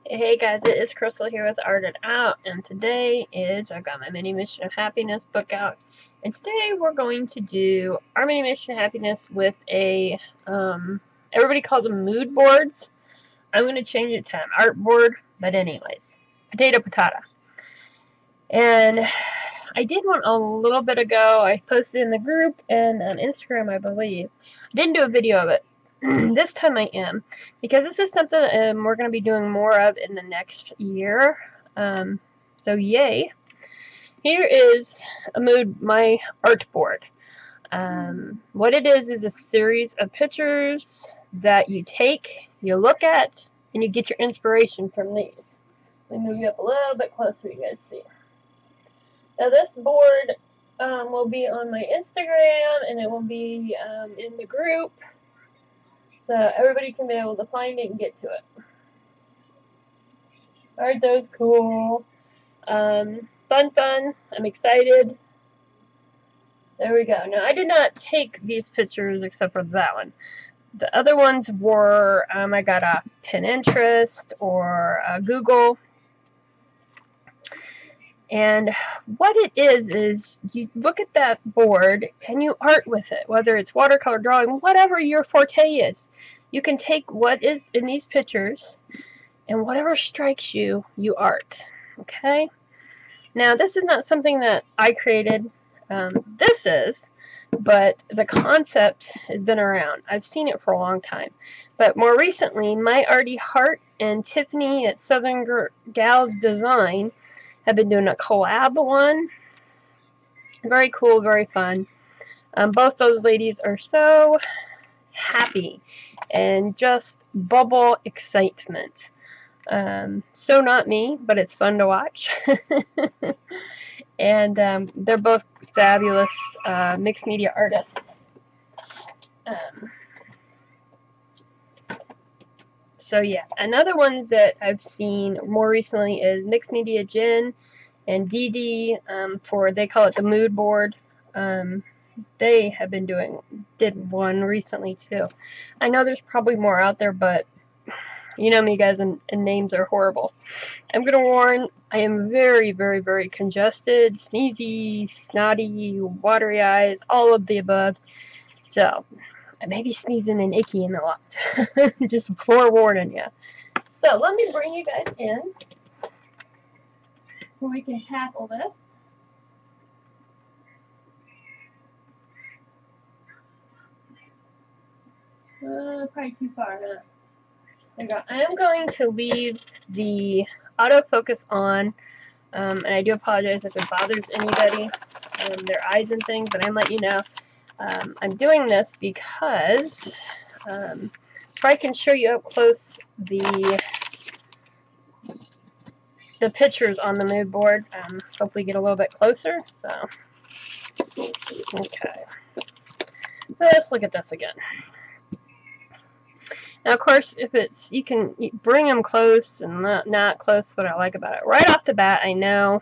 Hey guys, it is Crystal here with Art It Out, and today I've got my mini mission of happiness book out, and today we're going to do our mini mission of happiness with a, everybody calls them mood boards. I'm going to change it to an art board, but anyways, potato patata. And I did one a little bit ago. I posted in the group and on Instagram, I believe. I didn't do a video of it. This time I am, because this is something we're going to be doing more of in the next year. So yay. Here is my art board. What it is a series of pictures that you take, you look at, and you get your inspiration from these. Let me move you up a little bit closer so you guys see. Now this board will be on my Instagram, and it will be in the group. So everybody can be able to find it and get to it. Aren't those cool? Fun. I'm excited. There we go. Now, I did not take these pictures except for that one. The other ones were, I got off Pinterest or Google. And what it is you look at that board and you art with it, whether it's watercolor drawing, whatever your forte is. You can take what is in these pictures and whatever strikes you, you art. Okay? Now, this is not something that I created. This is, but the concept has been around. I've seen it for a long time. But more recently, my Artie Hart and Tiffany at Southern Gals Design have been doing a collab one. Very cool, very fun. Both those ladies are so happy and just bubble excitement. So not me, but it's fun to watch. And they're both fabulous mixed media artists. So yeah, another ones that I've seen more recently is Mixed Media Jen and Dee Dee for, they call it the mood board. They have been did one recently too. I know there's probably more out there, but you know me guys, and names are horrible. I'm going to warn, I am very, very, very congested, sneezy, snotty, watery eyes, all of the above. So I may be sneezing and itching a lot. Just forewarning you. So let me bring you guys in so we can tackle this. Probably too far, huh? There you go. I am going to leave the autofocus on, and I do apologize if it bothers anybody, their eyes and things, but I'm letting you know. I'm doing this because if I can show you up close the pictures on the mood board, hopefully get a little bit closer. So, okay. Let's look at this again. Now, of course, if it's, you can bring them close and not close. What I like about it. Right off the bat, I know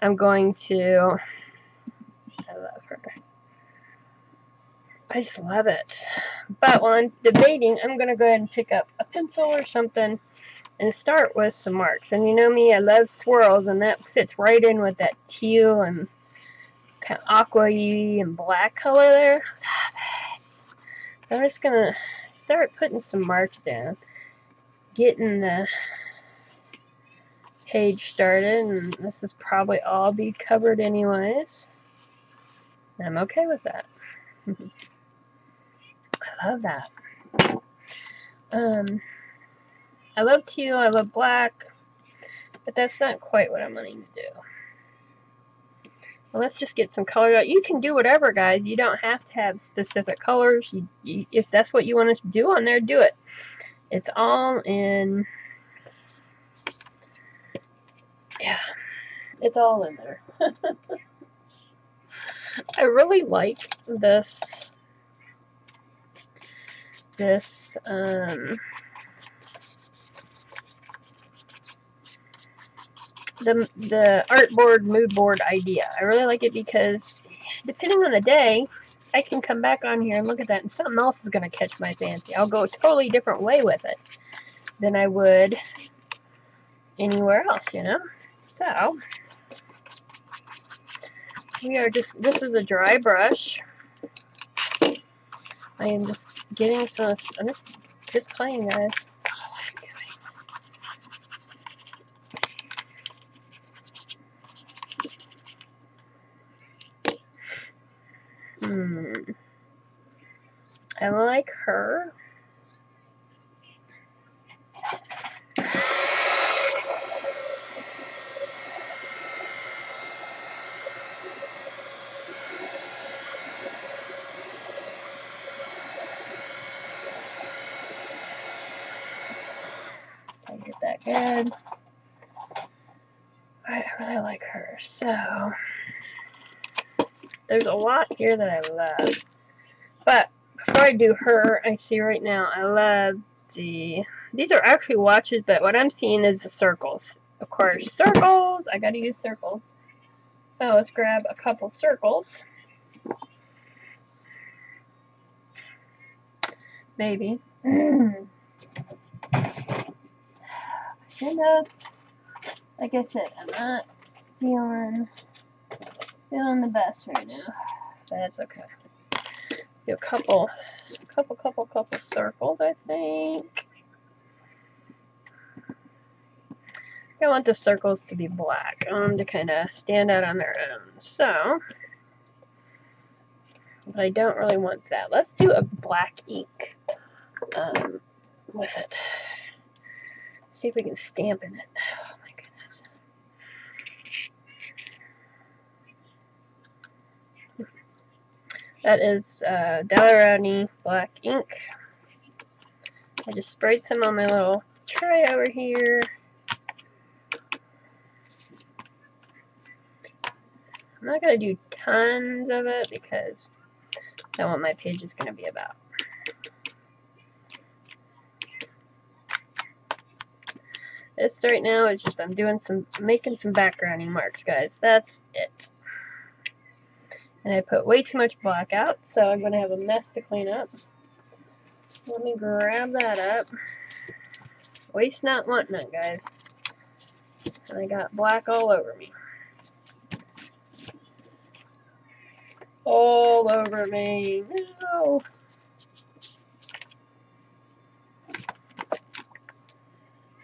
I'm going to, I love her. I just love it. But while I'm debating, I'm going to go ahead and pick up a pencil or something and start with some marks. And you know me, I love swirls, and that fits right in with that teal and kind of aqua-y and black color there. Love it. So I'm just going to start putting some marks down, getting the page started, and this is probably all be covered anyways. I'm okay with that. I love that. I love teal, I love black, but that's not quite what I'm wanting to do. Well, let's just get some color out. You can do whatever, guys. You don't have to have specific colors. If that's what you want to do on there, do it. It's all in, yeah, it's all in there. I really like this, the art board, mood board idea. I really like it because depending on the day, I can come back on here and look at that and something else is going to catch my fancy. I'll go a totally different way with it than I would anywhere else, you know? So, we are just, this is a dry brush. I am just getting some, I'm just playing, guys. That's all I'm doing. I like her. I get that good. I really like her. So, there's a lot here that I love. But before I do her, I see right now I love these are actually watches, but what I'm seeing is the circles. Of course, circles. I gotta use circles. So let's grab a couple circles. Maybe. Like I said, I'm not feeling the best right now. That's okay. Do a couple circles, I think. I want the circles to be black. I want them to kind of stand out on their own. So, but I don't really want that. Let's do a black ink with it. See if we can stamp in it. Oh my goodness. That is Dalarani black ink. I just sprayed some on my little tray over here. I'm not going to do tons of it because I don't know what my page is going to be about. This right now is just I'm making some backgrounding marks, guys. That's it. And I put way too much black out, so I'm going to have a mess to clean up. Let me grab that up. Waste not, want none, guys. And I got black all over me. All over me. No.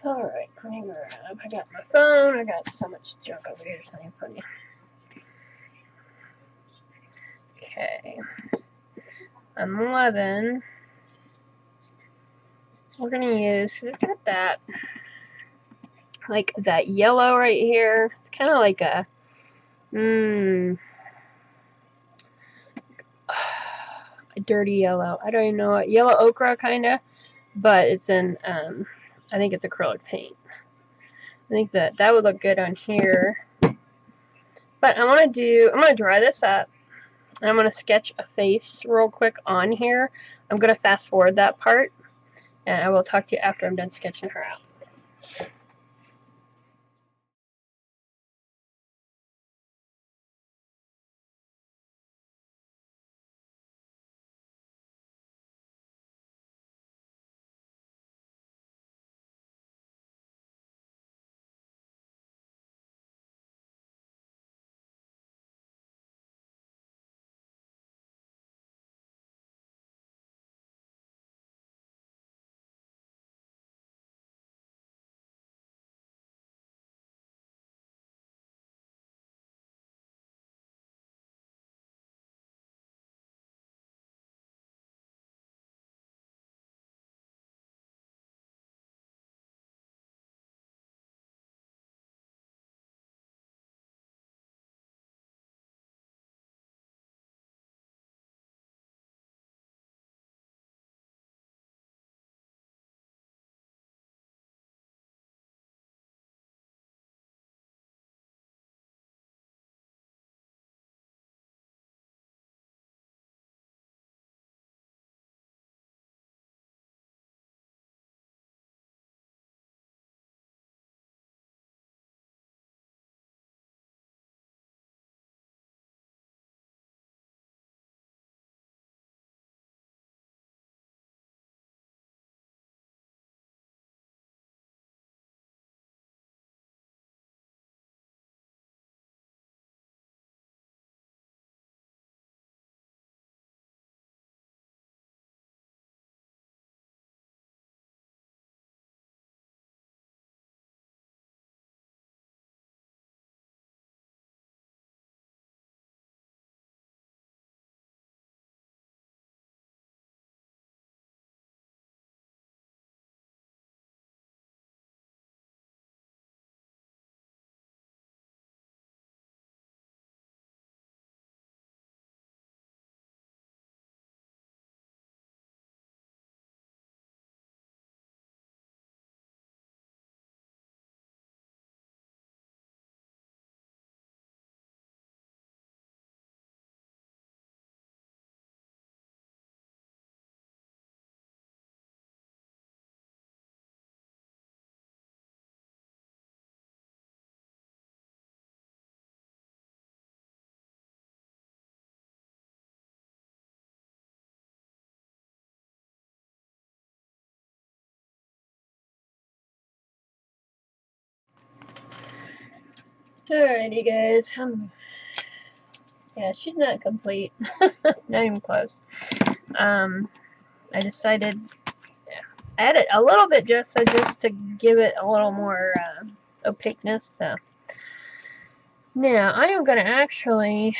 Alright, let me grab. I got my phone. I got so much junk over here. It's not even funny. Okay. I'm 11. We're going to use, because it's got that, like that yellow right here. It's kind of like a, a dirty yellow. I don't even know what, yellow ochre kind of, but it's in, I think it's acrylic paint. I think that would look good on here. But I'm going to dry this up. And I'm going to sketch a face real quick on here. I'm going to fast forward that part. And I will talk to you after I'm done sketching her out. Alrighty, guys. Yeah, she's not complete. Not even close. I decided, yeah, I added a little bit just to give it a little more opaqueness. So now I am gonna I'm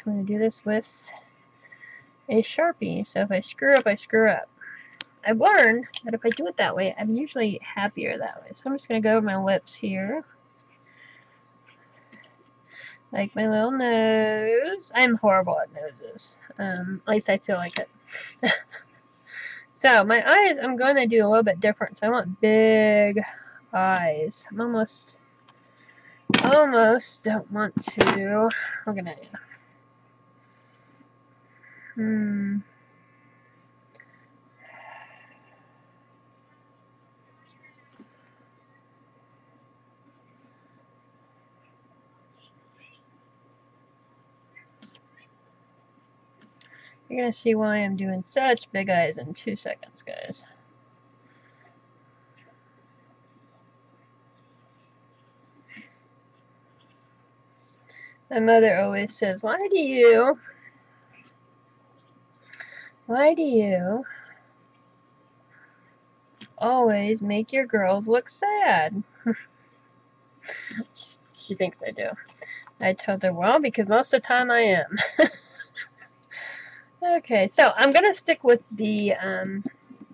gonna do this with a Sharpie. So if I screw up, I screw up. I've learned that if I do it that way, I'm usually happier that way. So I'm just gonna go over my lips here. Like my little nose. I'm horrible at noses. At least I feel like it. So my eyes, I'm going to do a little bit different. So I want big eyes. I'm almost don't want to. We're gonna. You're gonna see why I'm doing such big eyes in 2 seconds, guys. My mother always says, why do you always make your girls look sad? She thinks I do. I told her, well, because most of the time I am. Okay, so I'm gonna stick with the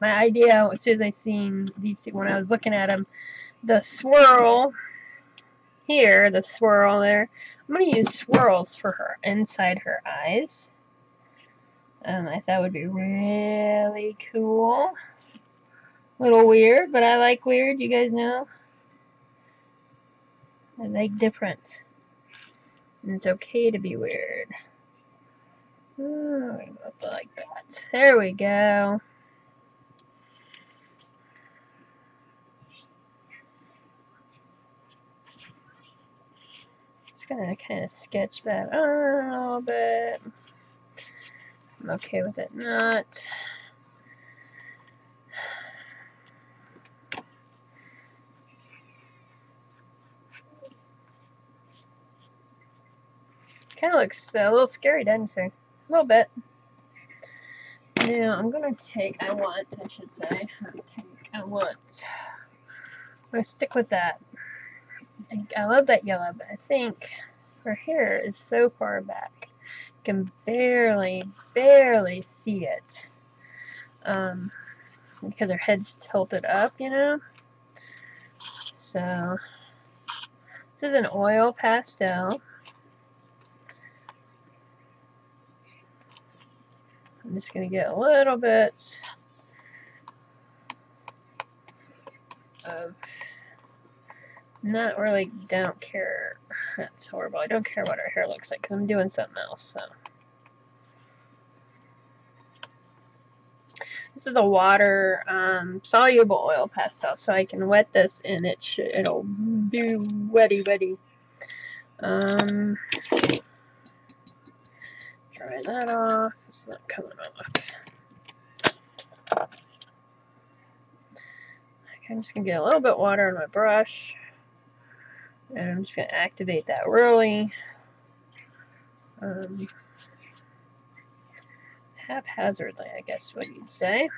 my idea as soon as I seen these when I was looking at them, the swirl here, the swirl there. I'm gonna use swirls for her inside her eyes. I thought would be really cool. A little weird, but I like weird. You guys know I like different, and it's okay to be weird. Oh, like that. There we go. Just gonna kind of sketch that on a little bit. I'm okay with it not. Kind of looks a little scary, doesn't it? A little bit. Now I'm gonna take. I'm gonna stick with that. I love that yellow, but I think her hair is so far back, you can barely see it. Because her head's tilted up, you know. So this is an oil pastel. I'm just going to get a little bit of, don't care, that's horrible, I don't care what her hair looks like because I'm doing something else, so. This is a water soluble oil pastel, so I can wet this and it'll be wetty. Dry that off. It's not coming off. I'm just going to get a little bit of water on my brush. And I'm just going to activate that really haphazardly, I guess what you'd say.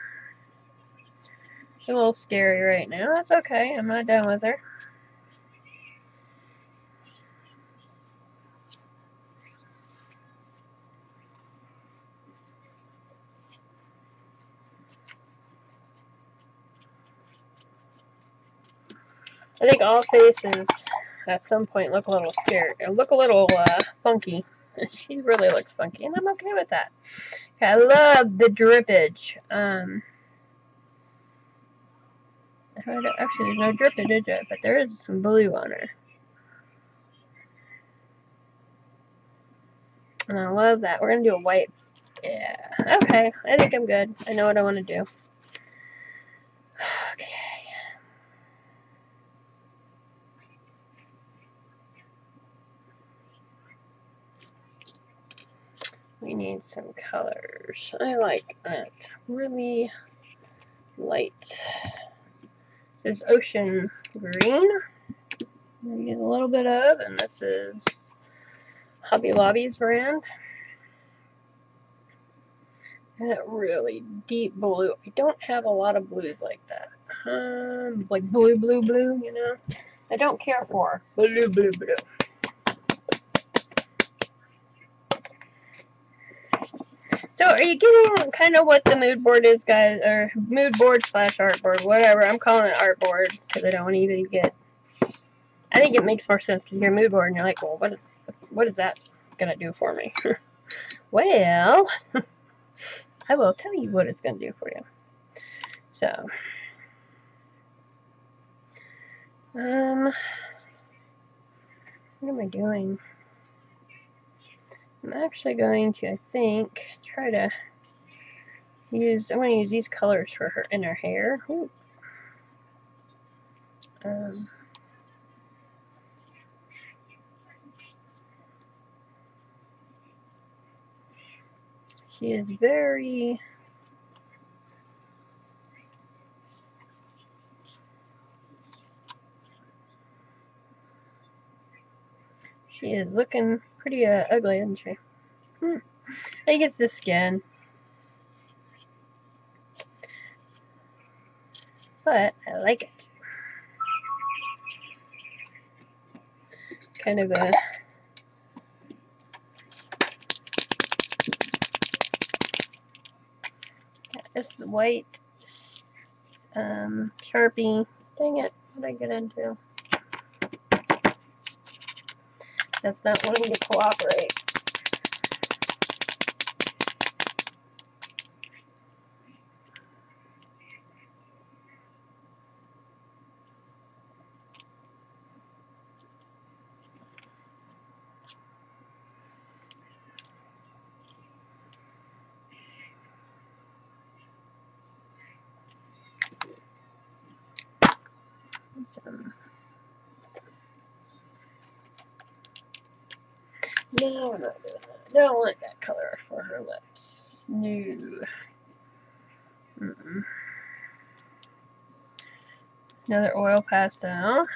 She's a little scary right now. That's okay. I'm not done with her. I think all faces at some point look a little scared. Look a little funky. She really looks funky, and I'm okay with that. Okay, I love the drippage. Actually, there's no drippage, but there is some blue on her. And I love that. We're going to do a white. Yeah, okay. I think I'm good. I know what I want to do. Okay. We need some colors. I like that. Really light. This is ocean green. I'm going to use a little bit of, and this is Hobby Lobby's brand. That really deep blue. I don't have a lot of blues like that. Like blue, you know. I don't care for blue. So are you getting kind of what the mood board is, guys? Or mood board / artboard, whatever. I'm calling it artboard because I don't want you to get... I think it makes more sense to hear mood board and you're like, well, what is that going to do for me? Well, I will tell you what it's going to do for you. So, what am I doing? I'm actually going to, I think, try to use, I'm going to use these colors for her in her hair. She is very... She is looking pretty ugly, isn't she? I think it's the skin. But I like it. Kind of a... This white Sharpie. Dang it, what did I get into? That's not wanting to cooperate. No, we're not doing that. Don't want that color for her lips. No. Another oil pastel.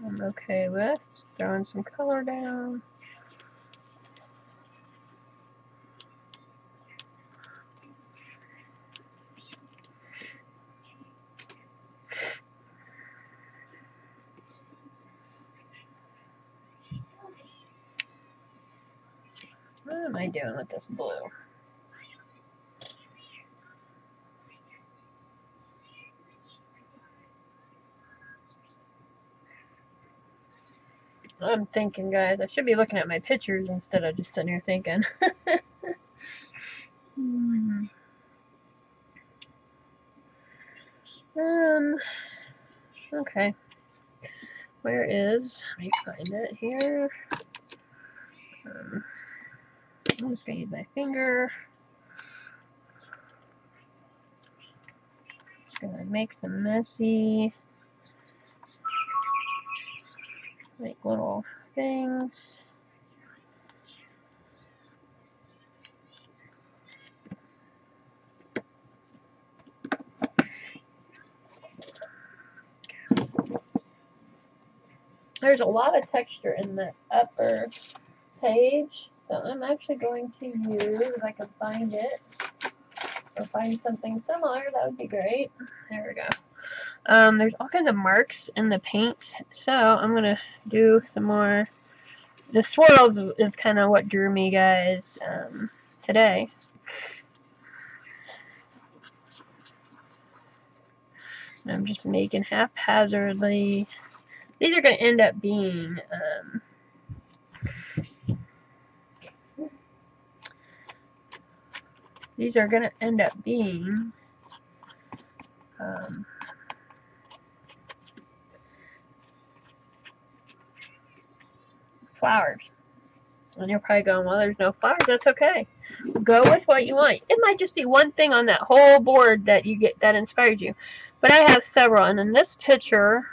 I'm okay with throwing some color down. What am I doing with this blue? I'm thinking, guys, I should be looking at my pictures instead of just sitting here thinking. Okay. Where is, let me find it here. I'm just going to use my finger. Just going to make some messy, like little things. There's a lot of texture in the upper page, so I'm actually going to use, if I can find it, or find something similar, that would be great. There we go. There's all kinds of marks in the paint, so I'm going to do some more. The swirls is kind of what drew me, guys, today. I'm just making haphazardly. These are going to end up being flowers. And you're probably going, well, there's no flowers. That's okay. Go with what you want. It might just be one thing on that whole board that you get that inspired you. But I have several. And in this picture,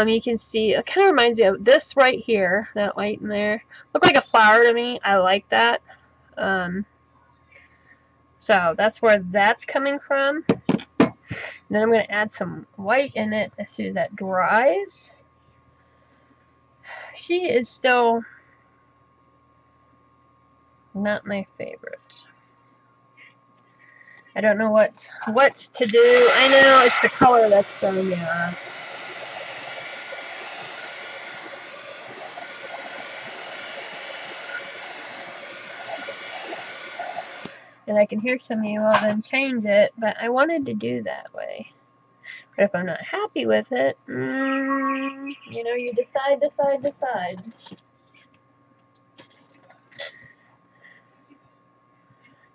you can see, it kind of reminds me of this right here. That white in there. Look like a flower to me. I like that. So that's where that's coming from. And then I'm going to add some white in it as soon as that dries. she is still not my favorite. I don't know what to do. I know it's the color that's throwing me off. And I can hear some of you, well then change it, but I wanted to do that way. But if I'm not happy with it, you know, you decide.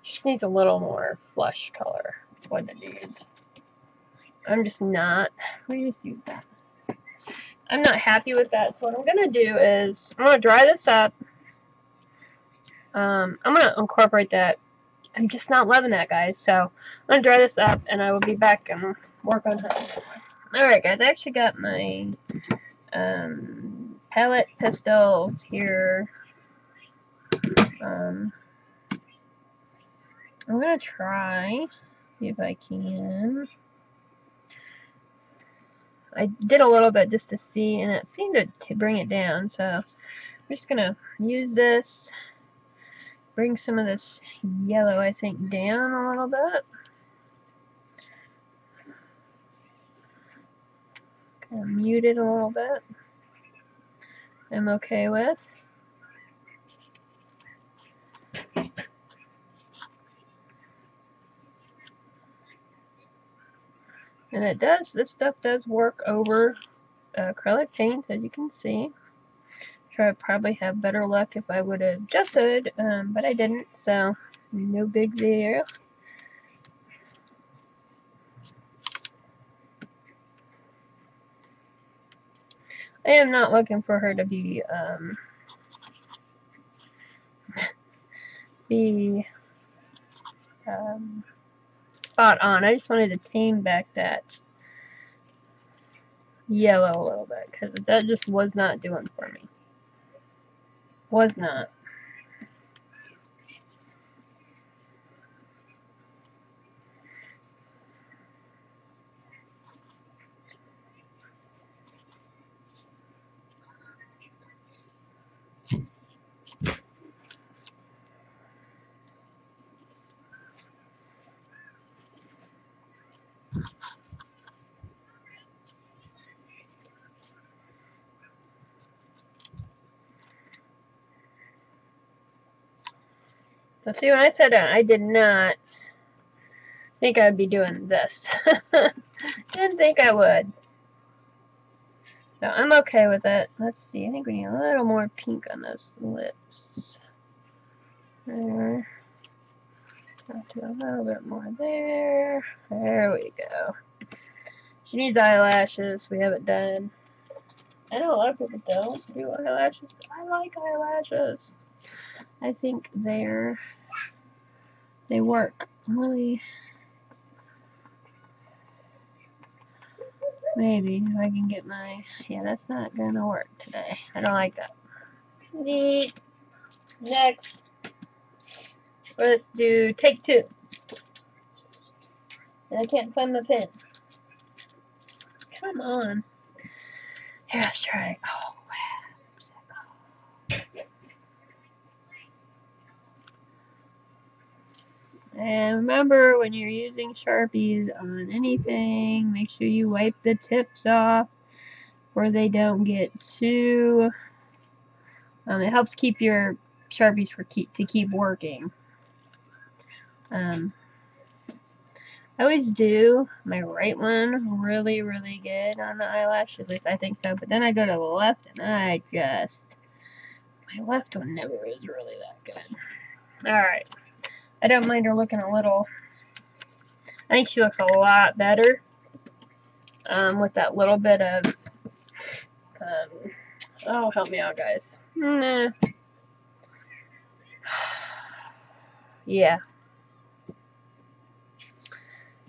Just needs a little more flush color. That's what it needs. I'm just not. Let me just use that. I'm not happy with that, so what I'm going to do is I'm going to dry this up. I'm going to incorporate that. I'm just not loving that, guys, so I'm going to dry this up, and I will be back and work on it. Alright, guys, I actually got my palette pastels here. I'm going to try, see if I can. I did a little bit just to see, and it seemed to bring it down, so I'm just going to use this, bring some of this yellow, I think, down a little bit. Kind of mute it a little bit. I'm okay with. And it does, this stuff does work over acrylic paint, as you can see. Sure, I'd probably have better luck if I would have adjusted, but I didn't, so no big deal. I am not looking for her to be spot on. I just wanted to tame back that yellow a little bit, because that just was not doing for me. Was not. So see, when I said I did not think I'd be doing this. Didn't think I would. So I'm okay with it. Let's see, I think we need a little more pink on those lips. There. I'll do a little bit more there. There we go. She needs eyelashes. We haven't done. I know a lot of people don't do eyelashes. I like eyelashes. I think they work really. Maybe if I can get my, yeah, that's not gonna work today. I don't like that. Neat. Next, let's do take 2. And I can't find my pen. Come on. Here, let's try. Oh, wow. And remember, when you're using Sharpies on anything, make sure you wipe the tips off where they don't get too. It helps keep your Sharpies to keep working. I always do my right one really, really good on the eyelash. At least I think so. But then I go to the left, and my left one never is really that good. All right. I don't mind her looking a little. I think she looks a lot better with that little bit of. Oh, help me out, guys. Nah. Yeah.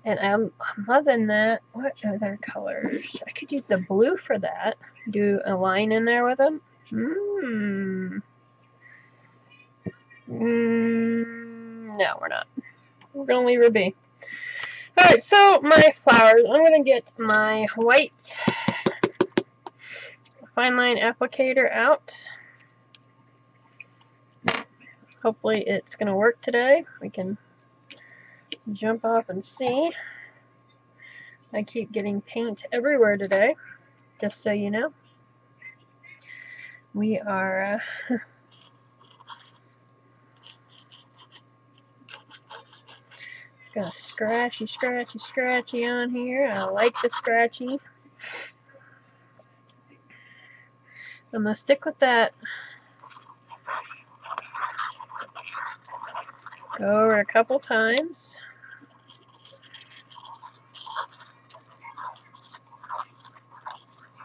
And I'm loving that. What other colors? I could use the blue for that. Do a line in there with them. No, we're not. We're going to leave her be. Alright, so my flowers. I'm going to get my white fine line applicator out. Hopefully it's going to work today. We can jump off and see. I keep getting paint everywhere today, just so you know. We are got a scratchy, scratchy, scratchy on here. I like the scratchy. I'm going to stick with that. Go over it a couple times.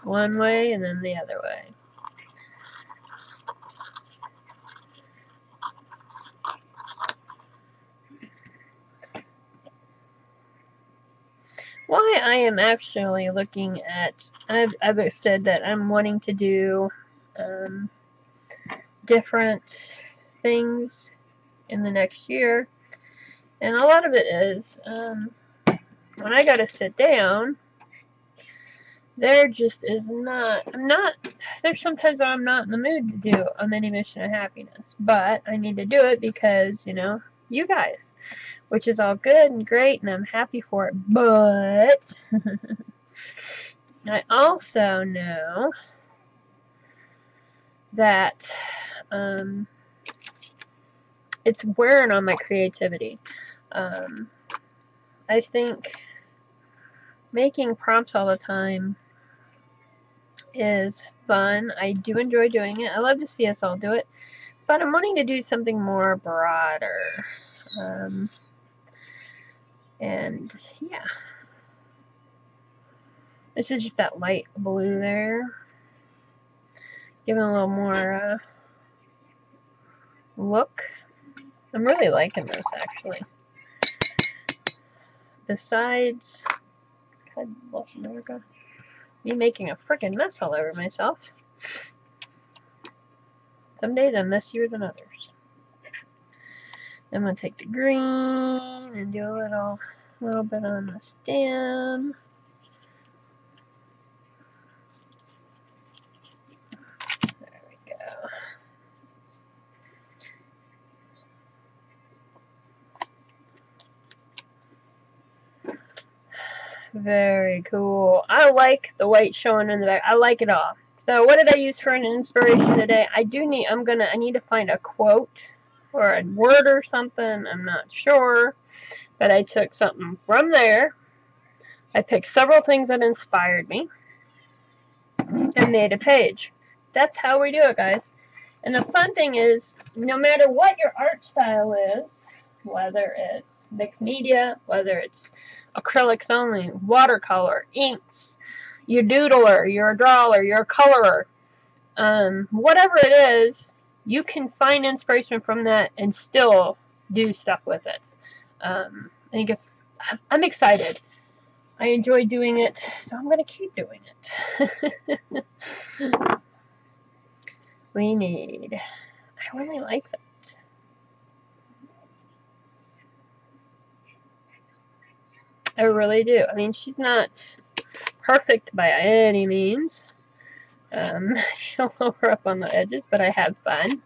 One way and then the other way. Why I am actually looking at, I've said that I'm wanting to do different things in the next year, and a lot of it is when I gotta sit down, there just is not, there's sometimes I'm not in the mood to do a mini mission of happiness, but I need to do it because, you know, you guys, which is all good and great, and I'm happy for it, but I also know that it's wearing on my creativity. I think making prompts all the time is fun. I do enjoy doing it. I love to see us all do it, but I'm wanting to do something more broader. And yeah, this is just that light blue there. Giving a little more look. I'm really liking this, actually. Besides, God bless America, me making a freaking mess all over myself. Some days I'm messier than others. I'm gonna take the green and do a little bit on the stem. There we go. Very cool. I like the white showing in the back. I like it all. So what did I use for an inspiration today? I need to find a quote or a word or something. I'm not sure. But I took something from there. I picked several things that inspired me and made a page. That's how we do it, guys. And the fun thing is, no matter what your art style is, whether it's mixed media, whether it's acrylics only, watercolor, inks, you're a doodler, you're a drawer, you're a colorer, whatever it is, you can find inspiration from that and still do stuff with it. I'm excited. I enjoy doing it, so I'm going to keep doing it. I really like that. I really do. I mean, she's not perfect by any means. She's a little rough on the edges, but I have fun.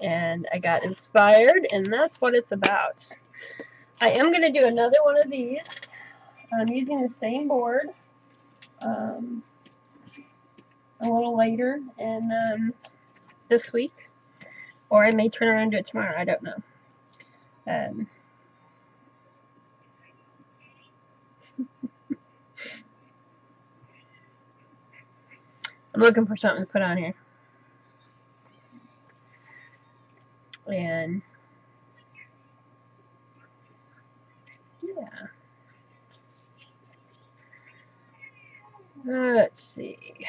And I got inspired, and that's what it's about. I am going to do another one of these. I'm using the same board a little later in this week. Or I may turn around and do it tomorrow. I don't know. I'm looking for something to put on here. And yeah. Let's see.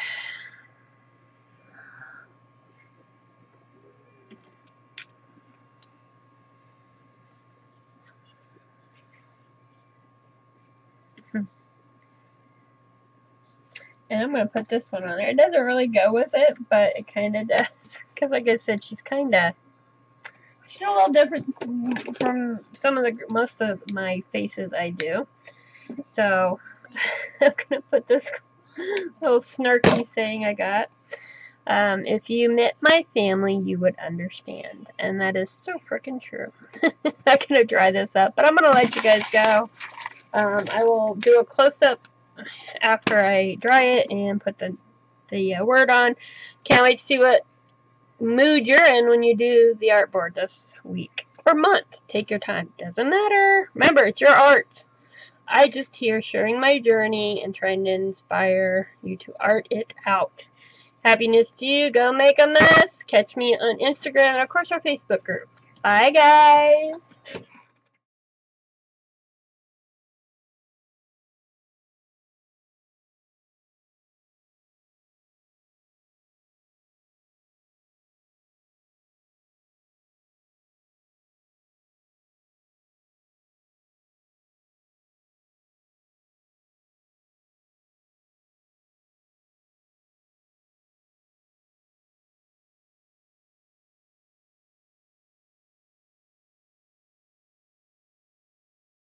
And I'm going to put this one on there. It doesn't really go with it, but it kind of does. Because like I said, she's a little different from most of my faces I do. So I'm going to put this little snarky saying I got. If you met my family, you would understand. And that is so freaking true. I'm not going to dry this up, but I'm going to let you guys go. I will do a close-up after I dry it and put the word on. Can't wait to see what mood you're in when you do the artboard this week or month. Take your time. Doesn't matter. Remember, it's your art. I just here sharing my journey and trying to inspire you to art it out. Happiness to you. Go make a mess. Catch me on Instagram and, of course, our Facebook group. Bye, guys.